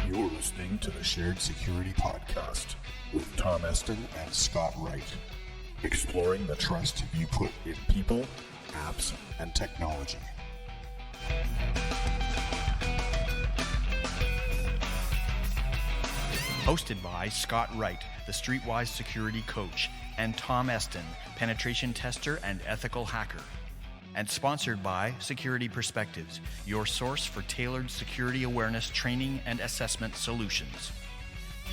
You're listening to the Shared Security Podcast with Tom Eston and Scott Wright, exploring the trust you put in people, apps, and technology. Hosted by Scott Wright, the Streetwise security coach, and Tom Eston, penetration tester and ethical hacker. And sponsored by Security Perspectives, your source for tailored security awareness training and assessment solutions.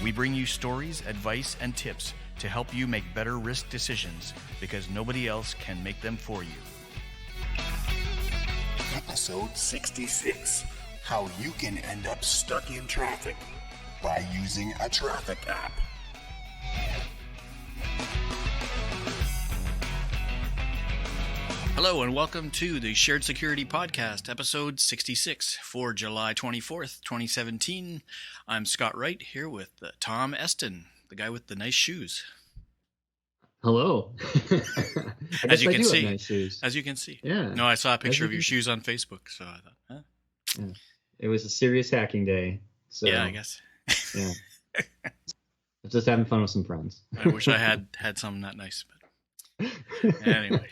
We bring you stories, advice, and tips to help you make better risk decisions because nobody else can make them for you. Episode 66, how you can end up stuck in traffic by using a traffic app. Hello and welcome to the Shared Security Podcast, episode 66 for July 24th, 2017. I'm Scott Wright here with Tom Eston, the guy with the nice shoes. Hello. As you can see. Nice shoes. As you can see. Yeah. No, I saw a picture of your shoes on Facebook, so I thought, huh? Yeah. It was a serious hacking day. So yeah, I guess. Yeah. Just having fun with some friends. I wish I had something that nice, but anyway.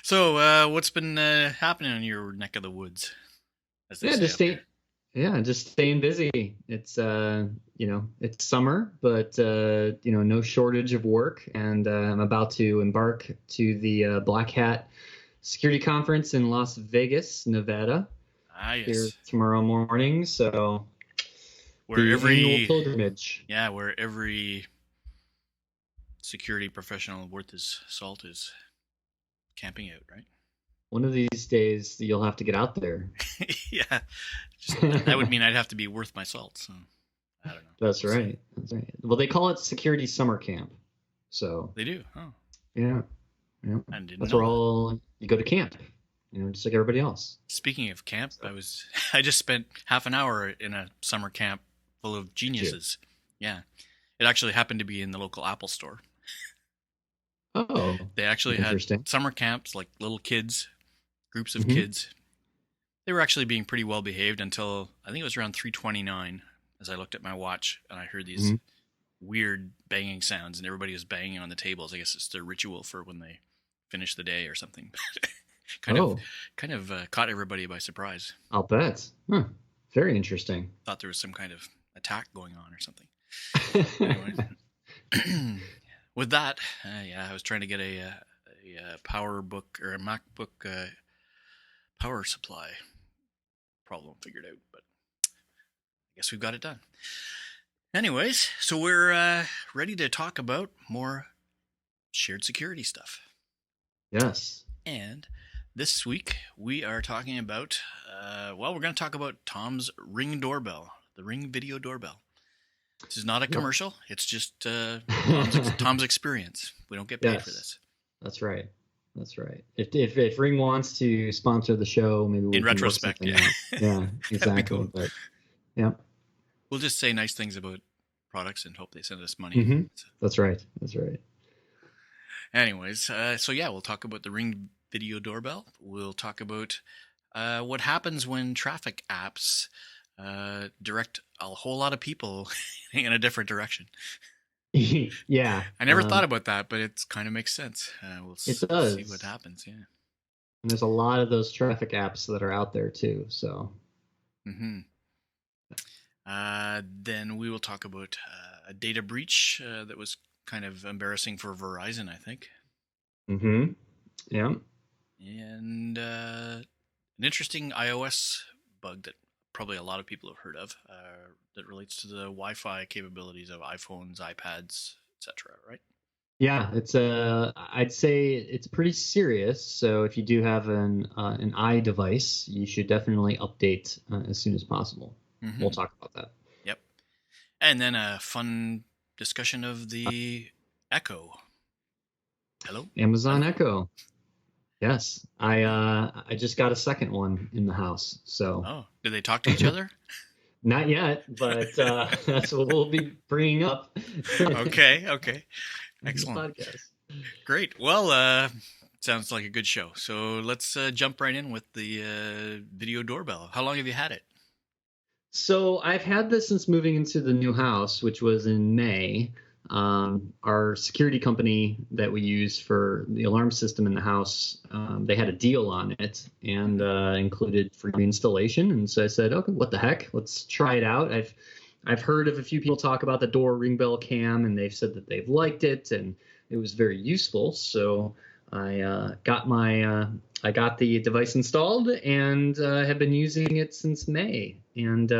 So, what's been happening in your neck of the woods? Just staying busy. It's it's summer, but no shortage of work, and I'm about to embark to the Black Hat Security Conference in Las Vegas, Nevada. Yes. Here tomorrow morning. So, where every pilgrimage. Yeah, where every security professional worth his salt is camping out, right? One of these days you'll have to get out there. Yeah, that would mean I'd have to be worth my salt. So I don't know. That's right. Well, they call it security summer camp. So they do. Oh, yeah. That's where you go to camp. Just like everybody else. Speaking of camp, I just spent half an hour in a summer camp full of geniuses. Yeah, it actually happened to be in the local Apple store. Oh, they actually had summer camps, like little kids, groups of kids. They were actually being pretty well behaved until I think it was around 3:29 as I looked at my watch and I heard these weird banging sounds and everybody was banging on the tables. I guess it's their ritual for when they finish the day or something. kind of caught everybody by surprise. I'll bet. Huh. Very interesting. Thought there was some kind of attack going on or something. Anyway. With that, I was trying to get a PowerBook or a MacBook power supply problem figured out, but I guess we've got it done. Anyways, so we're ready to talk about more shared security stuff. Yes. And this week we are talking about, we're going to talk about Tom's Ring doorbell, the Ring video doorbell. This is not a commercial. It's just Tom's experience. We don't get paid for this. That's right. If Ring wants to sponsor the show, maybe we in retrospect, yeah, exactly. Cool. But yeah, we'll just say nice things about products and hope they send us money. Mm-hmm. That's right. Anyways, we'll talk about the Ring video doorbell. We'll talk about what happens when traffic apps direct a whole lot of people in a different direction. Yeah. I never thought about that, but it kind of makes sense. We'll see what happens. Yeah. And there's a lot of those traffic apps that are out there too. So. Then we will talk about a data breach that was kind of embarrassing for Verizon, I think. Yeah. And an interesting iOS bug that probably a lot of people have heard of that relates to the Wi-Fi capabilities of iPhones, iPads, etc. Right? Yeah, it's I'd say it's pretty serious. So if you do have an iDevice, you should definitely update as soon as possible. We'll talk about that. Yep. And then a fun discussion of the Echo. Hello? Amazon Echo. Yes, I just got a second one in the house. So. Oh, did they talk to each other? Not yet, but that's what we'll be bringing up. Okay. Excellent. Great. Well, sounds like a good show. So let's jump right in with the video doorbell. How long have you had it? So I've had this since moving into the new house, which was in May. Our security company that we use for the alarm system in the house, they had a deal on it and included free installation. And so I said, okay, what the heck? Let's try it out. I've heard of a few people talk about the Door ring bell cam, and they've said that they've liked it and it was very useful. So I got the device installed and have been using it since May. And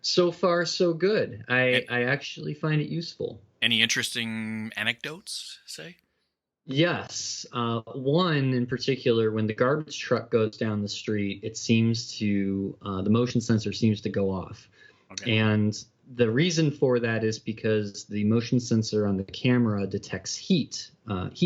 so far, so good. I actually find it useful. Any interesting anecdotes, say? Yes. One in particular, when the garbage truck goes down the street, it seems to, the motion sensor seems to go off. Okay. And the reason for that is because the motion sensor on the camera detects heat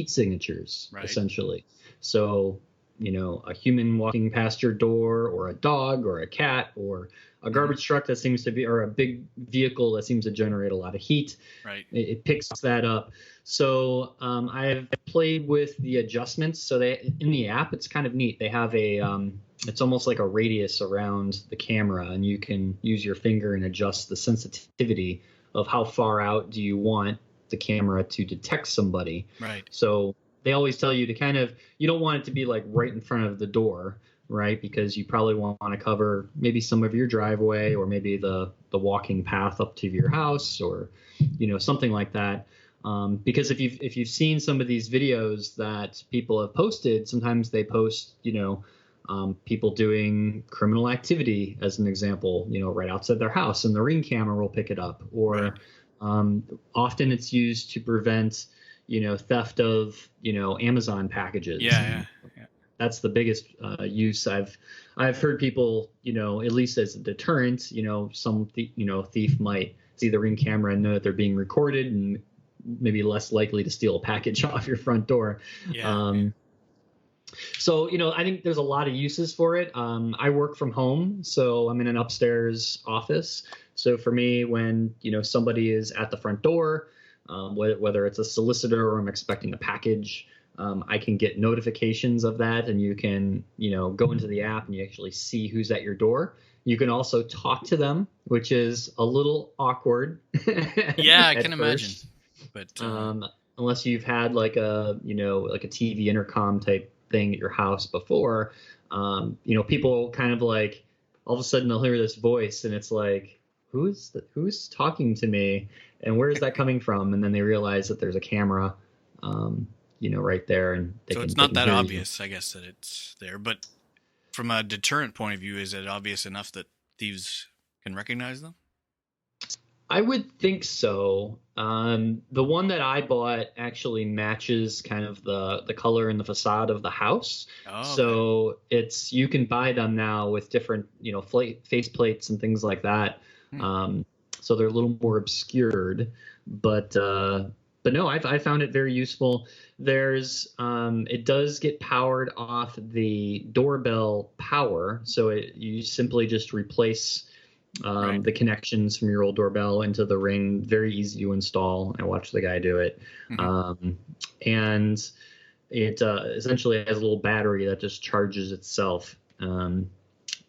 signatures, Right. essentially. So, a human walking past your door, or a dog, or a cat, or a garbage truck that seems to be, or a big vehicle that seems to generate a lot of heat. Right. It picks that up. So I've played with the adjustments. So in the app, it's kind of neat. They have it's almost like a radius around the camera, and you can use your finger and adjust the sensitivity of how far out do you want the camera to detect somebody. Right. So they always tell you to you don't want it to be like right in front of the door, right? Because you probably want to cover maybe some of your driveway, or maybe the walking path up to your house, or, something like that. Because if you've seen some of these videos that people have posted, sometimes they post, people doing criminal activity as an example, right outside their house, and the Ring camera will pick it up. Or often it's used to prevent, theft of, Amazon packages. Yeah. That's the biggest use. I've heard people, at least as a deterrent, some thief might see the Ring camera and know that they're being recorded, and maybe less likely to steal a package off your front door. So, I think there's a lot of uses for it. I work from home, so I'm in an upstairs office. So for me, when, somebody is at the front door, whether it's a solicitor or I'm expecting a package, I can get notifications of that, and you can, go into the app and you actually see who's at your door. You can also talk to them, which is a little awkward. Yeah, I can imagine. But unless you've had like a TV intercom type thing at your house before, people kind of like all of a sudden they'll hear this voice, and it's like, who's talking to me, and where is that coming from? And then they realize that there's a camera, right there, and it's not that obvious, I guess, that it's there. But from a deterrent point of view, is it obvious enough that thieves can recognize them? I would think so. The one that I bought actually matches kind of the color and the facade of the house. Oh, okay. So you can buy them now with different, face plates and things like that. So they're a little more obscured, but no, I found it very useful. There's it does get powered off the Doorbell power. So you simply just replace the connections from your old doorbell into the Ring. Very easy to install. I watched the guy do it. And it essentially has a little battery that just charges itself. And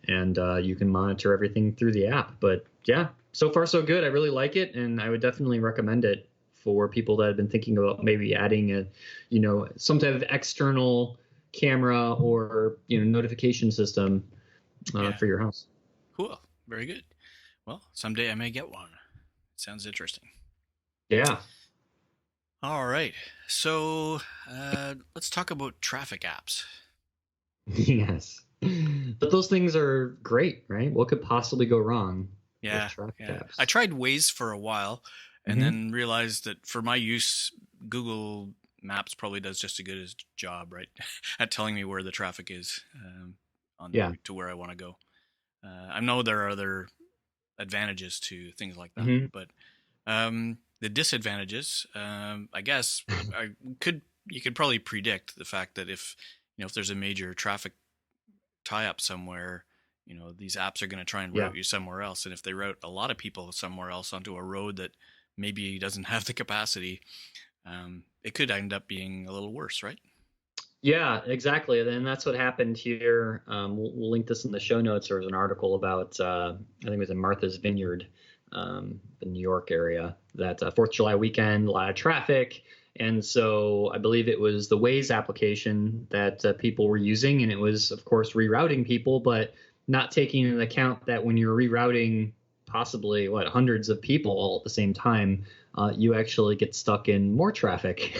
you can monitor everything through the app. But yeah, so far so good. I really like it, and I would definitely recommend it for people that have been thinking about maybe adding some type of external camera or, notification system for your house. Cool. Very good. Well, someday I may get one. Sounds interesting. Yeah. All right. So let's talk about traffic apps. Yes. But those things are great, right? What could possibly go wrong with traffic apps? I tried Waze for a while and then realized that for my use, Google Maps probably does just as good a job, right, at telling me where the traffic is on the route to where I want to go. I know there are other advantages to things like that, but the disadvantages, I guess, you could probably predict the fact that if there's a major traffic tie-up somewhere, these apps are going to try and route you somewhere else, and if they route a lot of people somewhere else onto a road that maybe doesn't have the capacity, it could end up being a little worse, right? Yeah, exactly. And that's what happened here. We'll link this in the show notes. There was an article about, I think it was in Martha's Vineyard, the New York area, that 4th of July weekend, a lot of traffic. And so I believe it was the Waze application that people were using. And it was, of course, rerouting people, but not taking into account that when you're rerouting possibly, hundreds of people all at the same time, you actually get stuck in more traffic.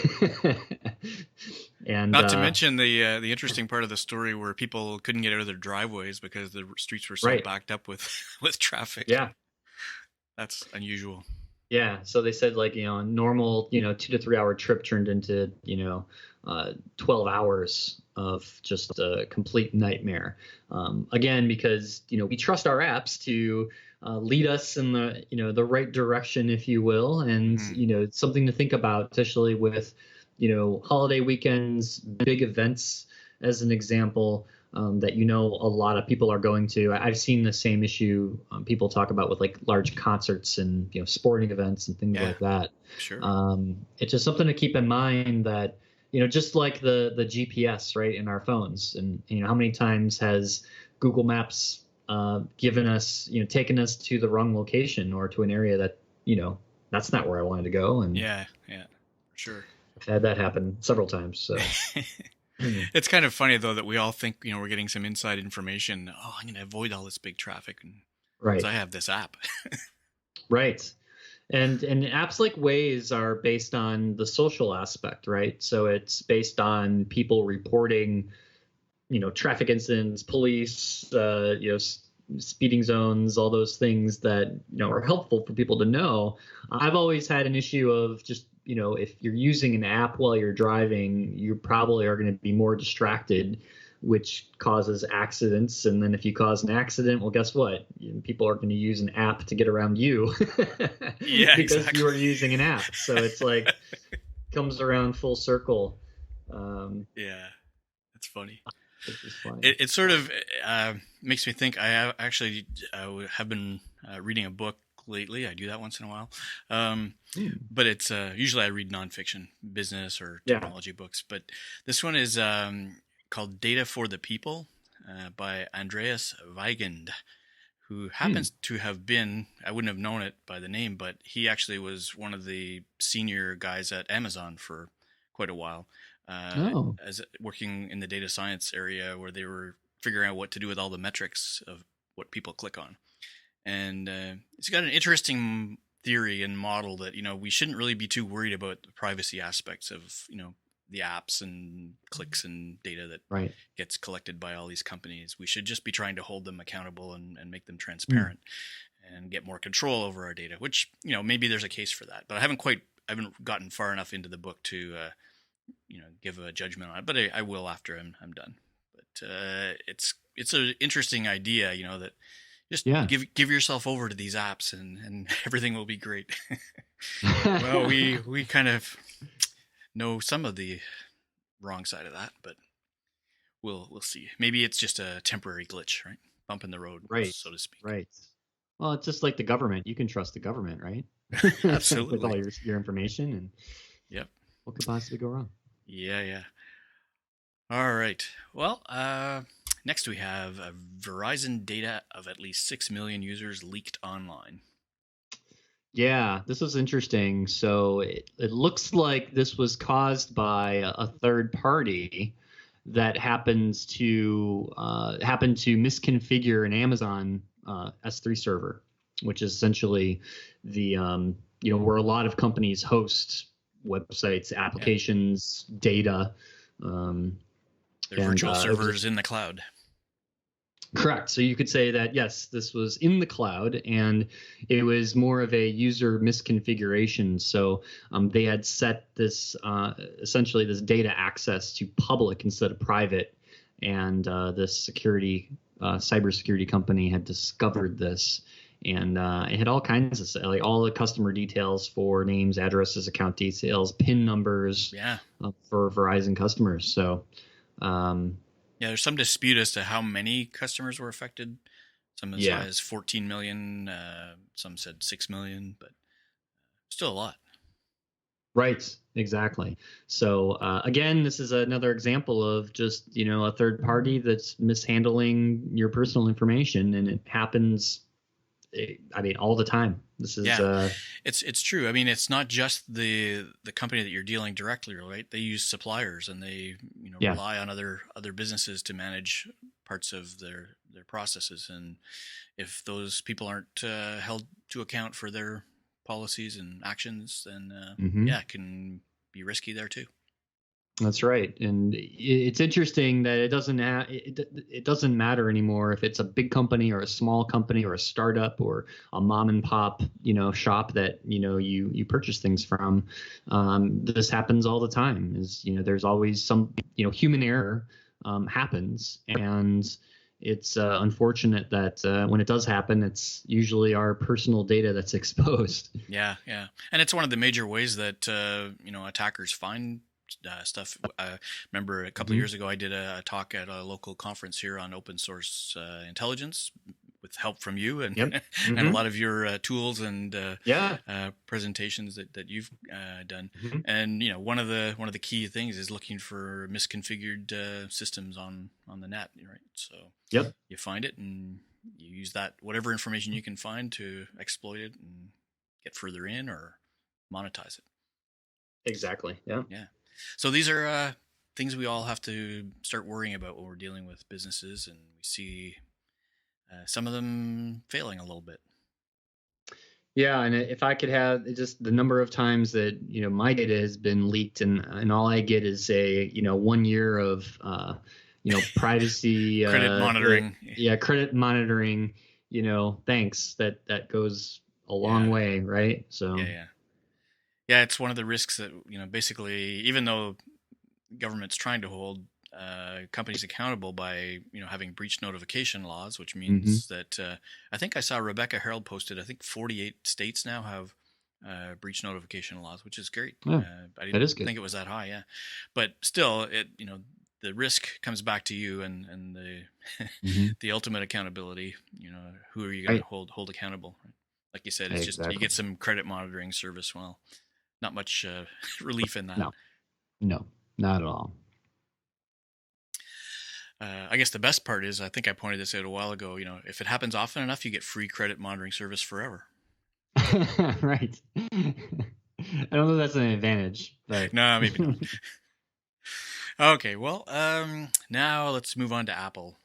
And Not to mention the interesting part of the story where people couldn't get out of their driveways because the streets were so right. backed up with with traffic. Yeah. That's unusual. Yeah. So they said like, a normal, 2 to 3 hour trip turned into, 12 hours of just a complete nightmare. Again, because, we trust our apps to lead us in the, the right direction, if you will. And, it's something to think about, especially with, holiday weekends, big events, as an example, that a lot of people are going to. I've seen the same issue people talk about with like large concerts and sporting events and things like that. Sure. It's just something to keep in mind that just like the GPS right in our phones, and how many times has Google Maps given us taken us to the wrong location or to an area that that's not where I wanted to go. And yeah, for sure. I've had that happen several times. So it's kind of funny though that we all think we're getting some inside information. Oh, I'm going to avoid all this big traffic, and right. I have this app. Right. And apps like Waze are based on the social aspect, right? So it's based on people reporting, traffic incidents, police, speeding zones, all those things that are helpful for people to know. I've always had an issue of just if you're using an app while you're driving, you probably are going to be more distracted, which causes accidents. And then if you cause an accident, well, guess what? People are going to use an app to get around you yeah, because exactly. you are using an app. So it's like comes around full circle. Yeah, that's funny. It's funny. It sort of makes me think. I have been reading a book lately. I do that once in a while. But it's usually I read nonfiction, business or technology books. But this one is called Data for the People by Andreas Weigand, who happens to have been, I wouldn't have known it by the name, but he actually was one of the senior guys at Amazon for quite a while, as working in the data science area where they were figuring out what to do with all the metrics of what people click on. And it's got an interesting theory and model that, we shouldn't really be too worried about the privacy aspects of, the apps and clicks and data that gets collected by all these companies. We should just be trying to hold them accountable and make them transparent and get more control over our data, which, maybe there's a case for that. But I haven't gotten far enough into the book to, give a judgment on it. But I will after I'm done. But it's an interesting idea, that just give yourself over to these apps and everything will be great. Well, we kind of know some of the wrong side of that, but we'll see. Maybe it's just a temporary glitch, right? Bump in the road, so to speak. Right. Well, it's just like the government. You can trust the government, right? Absolutely. With all your information, and what could possibly go wrong? Yeah. All right. Well, next we have Verizon data of at least 6 million users leaked online. Yeah, this was interesting. So it looks like this was caused by a third party that happens to misconfigure an Amazon S3 server, which is essentially the where a lot of companies host websites, applications, data. They're virtual servers in the cloud. Correct. So you could say that, yes, this was in the cloud and it was more of a user misconfiguration. So they had set this essentially this data access to public instead of private. And this cybersecurity company had discovered this. And it had all kinds of like all the customer details for names, addresses, account details, PIN numbers for Verizon customers. So there's some dispute as to how many customers were affected. Some as high as 14 million. Some said 6 million, but still a lot. Right, exactly. So again, this is another example of just, a third party that's mishandling your personal information, and it happens, I mean, all the time. This is Yeah, it's true. I mean, it's not just the company that you're dealing directly, right? They use suppliers, and they yeah. rely on other businesses to manage parts of their processes. And if those people aren't held to account for their policies and actions, then Hmm. yeah, it can be risky there too. That's right, and it's interesting that it doesn't matter anymore if it's a big company or a small company or a startup or a mom and pop, shop that you purchase things from. This happens all the time. There's always some human error happens, and it's unfortunate that when it does happen, it's usually our personal data that's exposed. Yeah, yeah, and it's one of the major ways that attackers find stuff. I remember a couple of Hmm. years ago, I did a talk at a local conference here on open source intelligence with help from you and Yep. and a Hmm. lot of your tools and Yeah. presentations that you've done. Hmm. And one of the key things is looking for misconfigured systems on the net, right? So Yep. you find it and you use that whatever information you can find to exploit it and get further in or monetize it. Exactly. Yeah. Yeah. So these are things we all have to start worrying about when we're dealing with businesses, and we see some of them failing a little bit. Yeah, and if I could have just the number of times that my data has been leaked, and all I get is a 1 year of privacy Credit monitoring. credit monitoring. Thanks. That goes a long Yeah. way, right? Yeah. So Yeah. Yeah. It's one of the risks that basically, even though government's trying to hold companies accountable by having breach notification laws, which hmm. means that I think I saw Rebecca Harold posted. I think 48 states now have breach notification laws, which is great. Yeah, I that didn't is good. think it was that high, yeah, but still, the risk comes back to you, and the Hmm. the ultimate accountability. Who are you going to Right. hold accountable? Right? Like you said, it's just you Exactly. get some credit monitoring service. Well, not much relief in that. No, no, not at all. I guess the best part is, I think I pointed this out a while ago. If it happens often enough, you get free credit monitoring service forever. Right. I don't know if that's an advantage, but No, maybe not. Okay, well, now let's move on to Apple.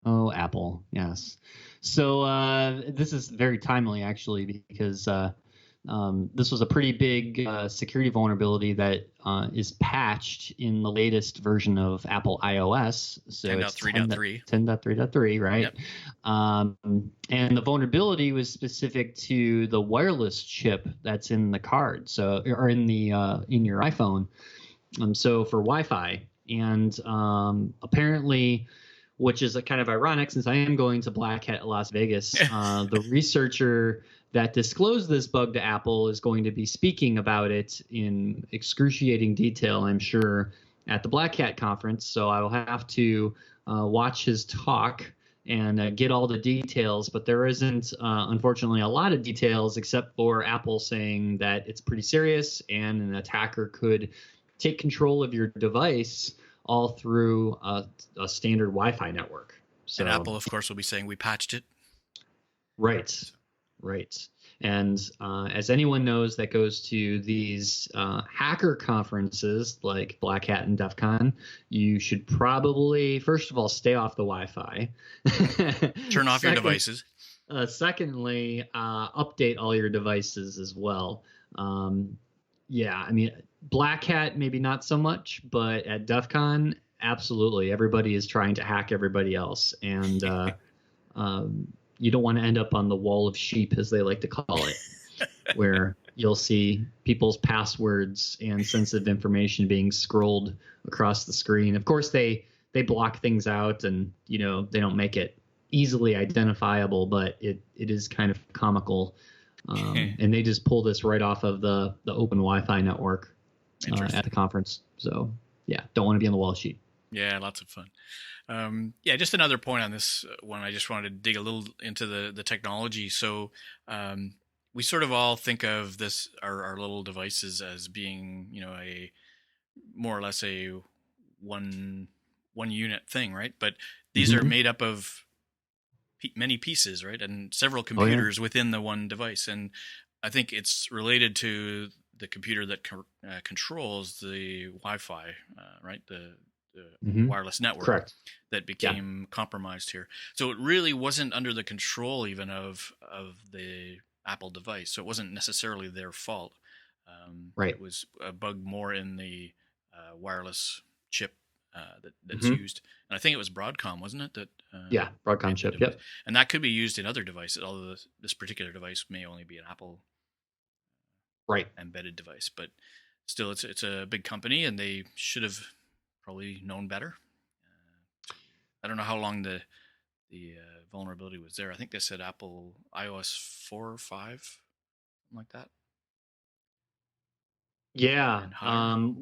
oh, Apple, yes. So this is very timely, actually, because this was a pretty big security vulnerability that is patched in the latest version of Apple iOS. So it's 10.3.3. 10.3.3, right? Yep. And the vulnerability was specific to the wireless chip that's in the card, so or in the in your iPhone. So for Wi-Fi, and apparently, which is kind of ironic since I am going to Black Hat Las Vegas, the researcher that disclosed this bug to Apple is going to be speaking about it in excruciating detail, I'm sure, at the Black Hat conference. So I will have to watch his talk and get all the details. But there isn't, unfortunately, a lot of details except for Apple saying that it's pretty serious and an attacker could take control of your device all through a standard Wi-Fi network. So, And Apple, of course, will be saying we patched it. right, right. And as anyone knows that goes to these hacker conferences like Black Hat and DEF CON, you should probably, first of all, stay off the Wi-Fi. Turn off your devices. Secondly, update all your devices as well. Yeah, I mean, Black Hat maybe not so much, but at DEF CON, absolutely, everybody is trying to hack everybody else, and you don't want to end up on the wall of sheep, as they like to call it, where you'll see people's passwords and sensitive information being scrolled across the screen. Of course, they block things out, and they don't make it easily identifiable, but it is kind of comical. And they just pull this right off of the open Wi-Fi network at the conference. So yeah, don't want to be on the wall sheet. Yeah, lots of fun. Yeah, just another point on this one. I just wanted to dig a little into the technology. So we sort of all think of our little devices as being, a more or less a one unit thing, right? But these are made up of many pieces, right? And several computers within the one device. And I think it's related to the computer that controls the Wi-Fi, right? The wireless network that became compromised here. So it really wasn't under the control even of the Apple device. So it wasn't necessarily their fault. It was a bug more in the wireless chip that's used. And I think it was Broadcom, wasn't it? Broadcom chip. Yep. And that could be used in other devices, although this particular device may only be an Apple embedded device. But still, it's a big company, and they should have probably known better. I don't know how long the vulnerability was there. I think they said Apple iOS 4 or 5, something like that. Yeah,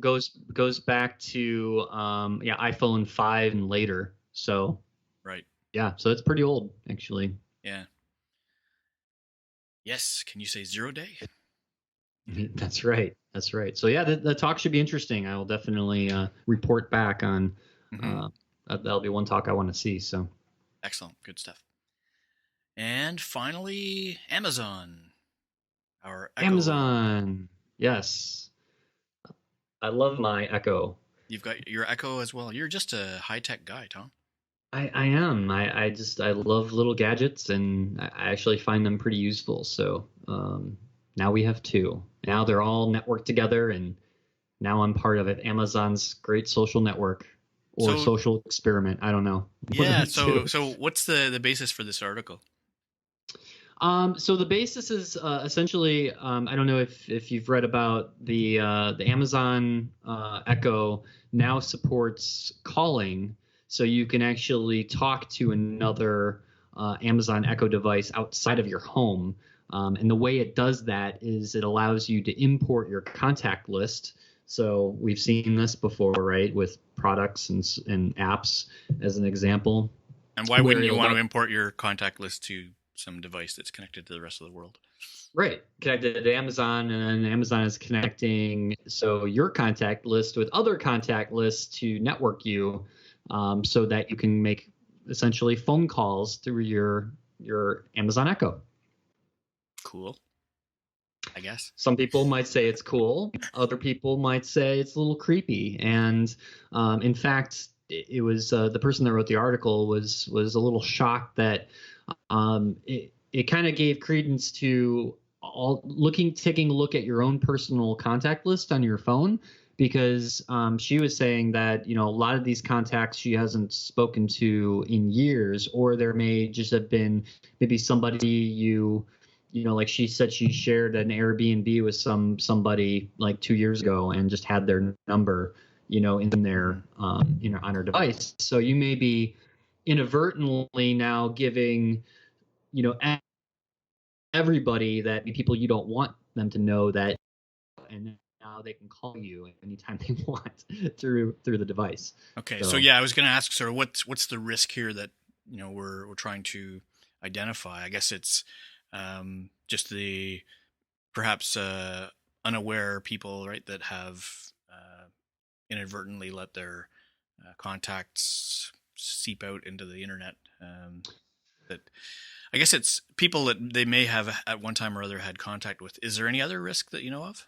goes back to iPhone 5 and later. So so it's pretty old actually. Yeah. Yes, can you say 0 day? That's right. So yeah, the talk should be interesting. I will definitely report back on. That'll be one talk I want to see. So excellent, good stuff. And finally, Amazon. Our Echo. Amazon, yes. I love my Echo. You've got your Echo as well. You're just a high-tech guy, Tom. I am. I love little gadgets, and I actually find them pretty useful. So now we have two. Now they're all networked together, and now I'm part of it. Amazon's great social network or social experiment. I don't know. Yeah. So what's the basis for this article? So the basis is essentially, I don't know if you've read about the Amazon Echo now supports calling, so you can actually talk to another Amazon Echo device outside of your home. And the way it does that is it allows you to import your contact list. So we've seen this before, right, with products and apps as an example. And why wouldn't you want to import your contact list to some device that's connected to the rest of the world? Right. Connected to Amazon, and Amazon is connecting your contact list with other contact lists to network you, so that you can make essentially phone calls through your Amazon Echo. Cool. I guess. Some people might say it's cool. Other people might say it's a little creepy. And in fact, it was the person that wrote the article was a little shocked that it kind of gave credence to taking a look at your own personal contact list on your phone, because she was saying that, a lot of these contacts she hasn't spoken to in years, or there may just have been maybe somebody like she said she shared an Airbnb with somebody like 2 years ago and just had their number, in their, on her device. So you may be inadvertently now giving, everybody that people you don't want them to know that, and now they can call you anytime they want through the device. Okay, so I was going to ask, sort of, what's the risk here that we're trying to identify? I guess it's just the perhaps unaware people, right, that have inadvertently let their contacts seep out into the internet. That I guess it's people that they may have at one time or other had contact with. Is there any other risk that you know of?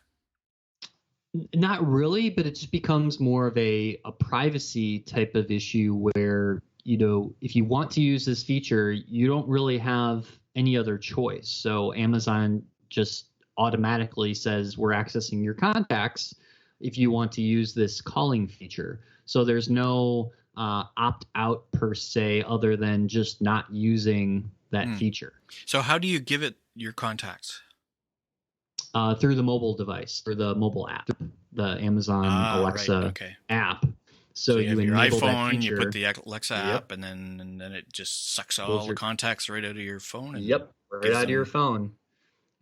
Not really, but it just becomes more of a privacy type of issue where, if you want to use this feature, you don't really have any other choice. So Amazon just automatically says we're accessing your contacts if you want to use this calling feature. So there's no opt out per se, other than just not using that feature. So how do you give it your contacts? Through the mobile device, or the mobile app, the Amazon Alexa app. So you have your enable iPhone, that feature. You put the Alexa app, and then it just sucks all the contacts right out of your phone. And right out of your phone.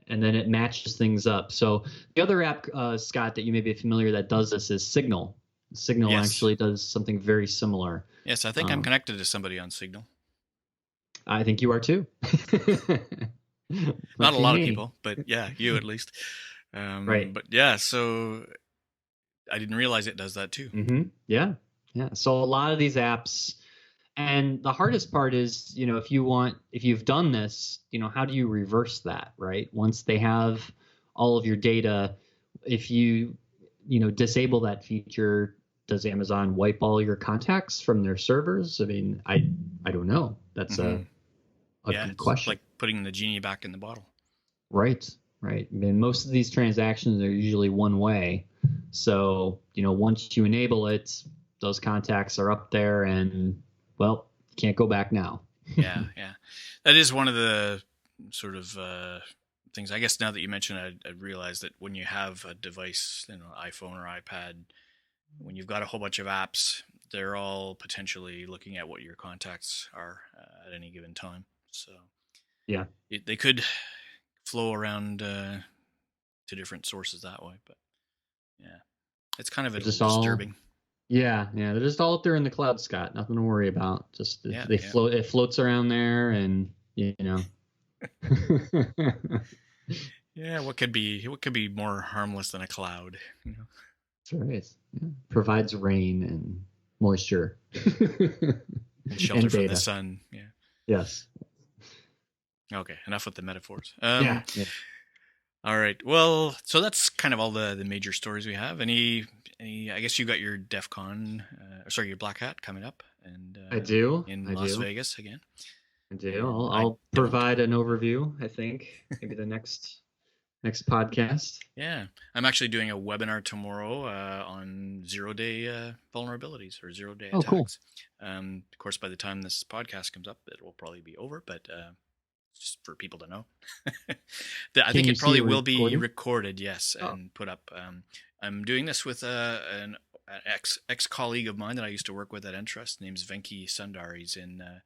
And then it matches things up. So the other app, Scott, that you may be familiar that does this is Signal. Signal actually does something very similar. Yes, I think I'm connected to somebody on Signal. I think you are too. Not a lot of mean? people, but yeah, you at least. Right. But yeah, so I didn't realize it does that too. Yeah. Yeah. So a lot of these apps, and the hardest part is, if you've done this, how do you reverse that, right? Once they have all of your data, if you, disable that feature, does Amazon wipe all your contacts from their servers? I mean, I don't know. That's a good It's question. like putting the genie back in the bottle. Right. Right. I mean, most of these transactions are usually one way. So, once you enable it, those contacts are up there and, well, can't go back now. Yeah. That is one of the sort of things. I guess now that you mention it, I realized that when you have a device, iPhone or iPad, when you've got a whole bunch of apps, they're all potentially looking at what your contacts are at any given time. So Yeah. they could flow around to different sources that way. But yeah, it's kind of a little disturbing. Yeah, they're just all up there in the cloud, Scott. Nothing to worry about. Just float. It floats around there, and Yeah, what could be more harmless than a cloud? That's right. Yeah. Provides rain and moisture and shelter from the sun. Yeah. Yes. Okay, enough with the metaphors. Yeah. All right. Well, so that's kind of all the major stories we have. Any? I guess you got your DEF CON, your Black Hat coming up, and I do in Las Vegas again. I do. I'll provide an overview. I think maybe the next podcast. Yeah, I'm actually doing a webinar tomorrow on 0-day vulnerabilities or 0-day attacks. Cool. Of course, by the time this podcast comes up, it will probably be over, but just for people to know. I think it probably will be recorded, yes, and put up. I'm doing this with an ex-colleague of mine that I used to work with at Entrust. Name's Venki Sundar. He's in a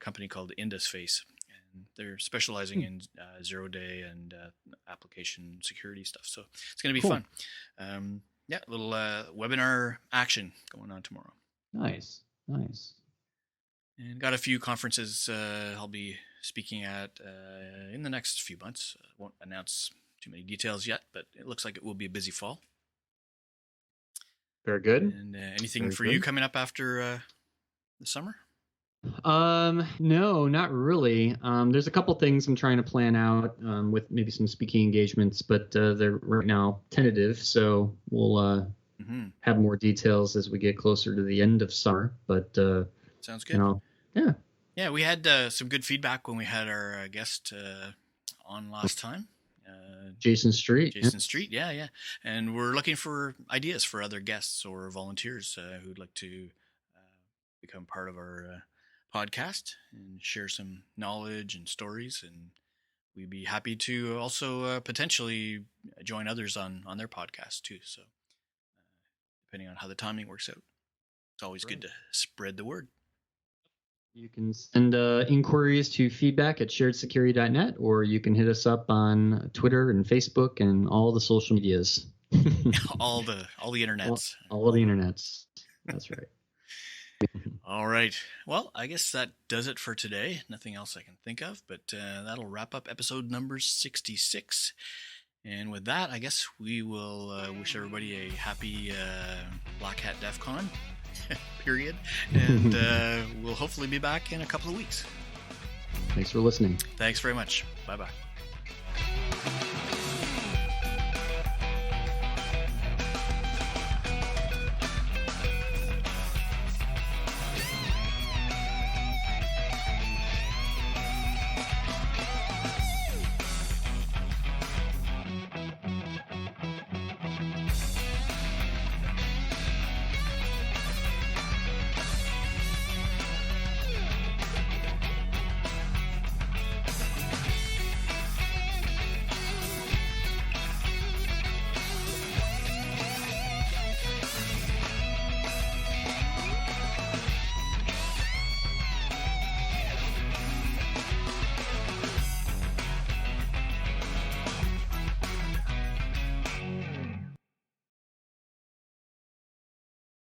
company called Indusface, and they're specializing in 0-day and application security stuff. So it's going to be fun. A little webinar action going on tomorrow. Nice. And got a few conferences I'll be speaking at in the next few months. Won't announce too many details yet, but it looks like it will be a busy fall. Very good. And anything for you coming up after the summer? No, not really. There's a couple things I'm trying to plan out with maybe some speaking engagements, but they're right now tentative, so we'll have more details as we get closer to the end of summer. But sounds good. Yeah, we had some good feedback when we had our guest on last time. Jason Street. Yeah. And we're looking for ideas for other guests or volunteers who'd like to become part of our podcast and share some knowledge and stories. And we'd be happy to also potentially join others on their podcast too. So depending on how the timing works out, it's always good to spread the word. You can send inquiries to feedback@sharedsecurity.net, or you can hit us up on Twitter and Facebook and all the social medias. all the internets. All the internets. That's right. All right. Well, I guess that does it for today. Nothing else I can think of, but that'll wrap up episode number 66. And with that, I guess we will wish everybody a happy Black Hat DEF CON. Period. And we'll hopefully be back in a couple of weeks. Thanks for listening. Thanks very much. Bye-bye.